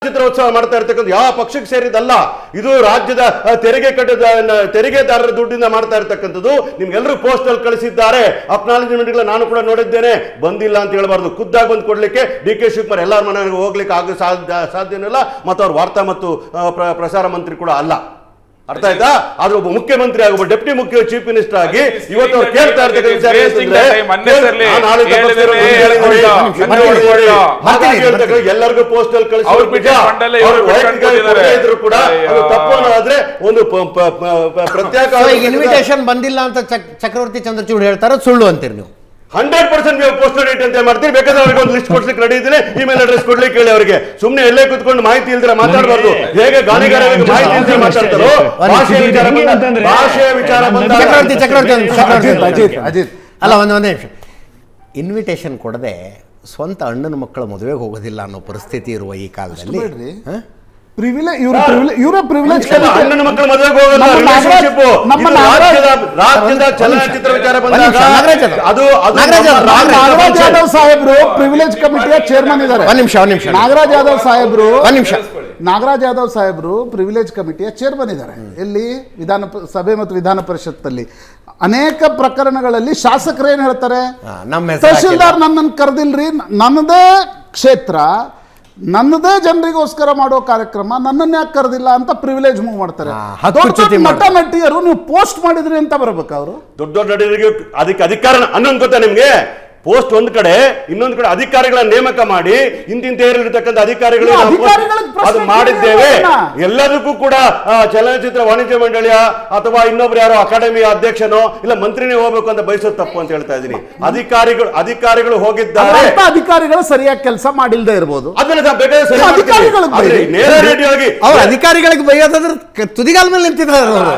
ಚಿತ್ರೋತ್ಸವ ಮಾಡ್ತಾ ಇರ್ತಕ್ಕಂಥ ಯಾವ ಪಕ್ಷಕ್ಕೆ ಸೇರಿದಲ್ಲ. ಇದು ರಾಜ್ಯದ ತೆರಿಗೆದಾರರ ದುಡ್ಡಿಂದ ಮಾಡ್ತಾ ಇರ್ತಕ್ಕಂಥದ್ದು. ನಿಮ್ಗೆಲ್ಲರೂ ಪೋಸ್ಟ್ ಅಲ್ಲಿ ಕಳಿಸಿದ್ದಾರೆ, ಅಕ್ನಾಲಜ್ಮೆಂಟ್ ನಾನು ಕೂಡ ನೋಡಿದ್ದೇನೆ. ಬಂದಿಲ್ಲ ಅಂತ ಹೇಳ್ಬಾರ್ದು, ಖುದ್ದಾಗಿ ಬಂದು ಕೊಡ್ಲಿಕ್ಕೆ ಡಿ.ಕೆ. ಶಿವಕುಮಾರ್ ಎಲ್ಲರ ಮನೆಗೆ ಹೋಗ್ಲಿಕ್ಕೆ ಸಾಧ್ಯನಿಲ್ಲ. ಮತ್ತು ಅವ್ರ ವಾರ್ತಾ ಮತ್ತು ಪ್ರಸಾರ ಮಂತ್ರಿ ಕೂಡ ಅಲ್ಲ. ಅರ್ಥ ಆಯ್ತಾ? ಆದ್ರೆ ಒಬ್ಬ ಮುಖ್ಯಮಂತ್ರಿ ಆಗಿ, ಒಬ್ಬ ಡೆಪ್ಟಿ ಚೀಫ್ ಮಿನಿಸ್ಟರ್ ಆಗಿ ಇವತ್ತು ಅವ್ರು ಕೇಳ್ತಾ ಇರ್ತಕ್ಕಂಥ ಎಲ್ಲರಿಗೂ ಪೋಸ್ಟ್ ಅಲ್ಲಿ ಕಳಿಸಿದ್ರು ಕೂಡ ತಪ್ಪು ಅನ್ನೋದಾದ್ರೆ ಒಂದು ಪ್ರತ್ಯೇಕ ಇನ್ವಿಟೇಷನ್ ಬಂದಿಲ್ಲ ಅಂತ ಚಕ್ರವರ್ತಿ ಚಂದ್ರಚೂಡ್ ಹೇಳ್ತಾರೆ, ಸುಳ್ಳು ಅಂತೀರಿ ನೀವು? 100% ಪೋಸ್ಟಲ್ ಡೇಟ್ ಅಂತ ಮಾಡ್ತೀರಿ. ಬೇಕಾದ್ರೆ ಅವ್ರಿಗೆ ಒಂದು ಲಿಸ್ಟ್ ಕೊಡ್ಲಿಕ್ಕೆ ರೆಡಿ ಇದ್ದೀನಿ, ಇಮೇಲ್ ಅಡ್ರೆಸ್ ಕೊಡ್ಲಿಕ್ಕೆ ಹೇಳಿ ಅವರಿಗೆ. ಸುಮ್ಮನೆ ಎಲ್ಲೇ ಕುತ್ಕೊಂಡು ಮಾಹಿತಿ ಇಲ್ದ್ರೆ ಮಾತಾಡಬಾರ್ದು. ಹೇಗೆ ಗಾಣಿಗಾರರಿಗೆ ಮಾಹಿತಿ ಇಲ್ದ್ರೆ ಮಾತಾಡ್ತಾರೋ, ಭಾಷೆಯ ವಿಚಾರ ಅಜಿತ್ ಅಲ್ಲ, ಒಂದೇ ನಿಮಿಷ. ಇನ್ವಿಟೇಷನ್ ಕೊಡದೆ ಸ್ವಂತ ಅಣ್ಣನ ಮಕ್ಕಳ ಮದುವೆಗೆ ಹೋಗೋದಿಲ್ಲ ಅನ್ನೋ ಪರಿಸ್ಥಿತಿ ಇರುವ ಈ ಕಾಲದಲ್ಲಿ ಅಣ್ಣನ ಮಕ್ಕಳ ಮದುವೆಗೆ ಹೋಗಲ್ಲ. ರಾಜ್ಯದ ಚಲನಚಿತ್ರ ವಿಚಾರ ಬಂದಾಗ ನಾಗರಾಜ್ ಯಾದವ್ ಸಾಹೇಬ್ರು ಪ್ರಿವಿಲೇಜ್ ಕಮಿಟಿಯ ಚೇರ್ಮನ್ ಇದ್ದಾರೆ. ನಾಗರಾಜ್ ಯಾದವ್ ಸಾಹೇಬ್ರು ಪ್ರಿವಿಲೇಜ್ ಕಮಿಟಿಯ ಚೇರ್ಮನ್ ಇದ್ದಾರೆ. ಎಲ್ಲಿ? ವಿಧಾನಸಭೆ ಮತ್ತು ವಿಧಾನ ಪರಿಷತ್ತಲ್ಲಿ ಅನೇಕ ಪ್ರಕರಣಗಳಲ್ಲಿ ಶಾಸಕರು ಏನ್ ಹೇಳ್ತಾರೆ, ತಹಶೀಲ್ದಾರ್ ನನ್ನನ್ನು ಕರೆದಿಲ್ರಿ, ನನ್ನದೇ ಕ್ಷೇತ್ರ, ನನ್ನದೇ ಜನರಿಗೋಸ್ಕರ ಮಾಡೋ ಕಾರ್ಯಕ್ರಮ, ನನ್ನನ್ನು ಯಾಕೆ ಕರೆದಿಲ್ಲ ಅಂತ ಪ್ರಿವಿಲೇಜ್ ಮೂವ್ ಮಾಡ್ತಾರೆ. ನಟ ನಟಿಯರು ನೀವು ಪೋಸ್ಟ್ ಮಾಡಿದ್ರಿ ಅಂತ ಬರ್ಬೇಕು. ಅವರು ದೊಡ್ಡ ದೊಡ್ಡ ನಟಿಯರಿಗೆ ಅದಕ್ಕೆ ಅಧಿಕಾರ ಅನ್ನೊಂದು ಗೊತ್ತಾ ನಿಮ್ಗೆ? ಪೋಸ್ಟ್ ಒಂದ್ ಕಡೆ, ಇನ್ನೊಂದು ಕಡೆ ಅಧಿಕಾರಿಗಳ ನೇಮಕ ಮಾಡಿ ಇಂತಿಂತ ಇರತಕ್ಕಂಥ ಅಧಿಕಾರಿಗಳು ಅದು ಮಾಡಿದ್ದೇವೆ. ಎಲ್ಲದಕ್ಕೂ ಕೂಡ ಚಲನಚಿತ್ರ ವಾಣಿಜ್ಯ ಮಂಡಳಿಯ ಅಥವಾ ಇನ್ನೊಬ್ರು ಯಾರೋ ಅಕಾಡೆಮಿಯ ಅಧ್ಯಕ್ಷನೋ ಇಲ್ಲ ಮಂತ್ರಿನೇ ಹೋಗ್ಬೇಕು ಅಂತ ಬಯಸೋದು ತಪ್ಪು ಅಂತ ಹೇಳ್ತಾ ಇದೀನಿ. ಅಧಿಕಾರಿಗಳು ಹೋಗಿದ್ದಾರೆ, ಅಧಿಕಾರಿಗಳು ಸರಿಯಾಗಿ ಕೆಲಸ ಮಾಡಿಲ್ದೇ ಇರಬಹುದು. ಅದನ್ನ ಬೇಕಾದ್ರೆ ನೇರ ರೇಡಿಯೋ ಆಗಿ ಅವ್ರ ಅಧಿಕಾರಿಗಳಿಗೆ ಬೈಯೋದಾದ್ರೆ ತುದಿಗಾಲ ಮೇಲೆ ನಿಂತಿದ್ದಾರೆ ಅವರು.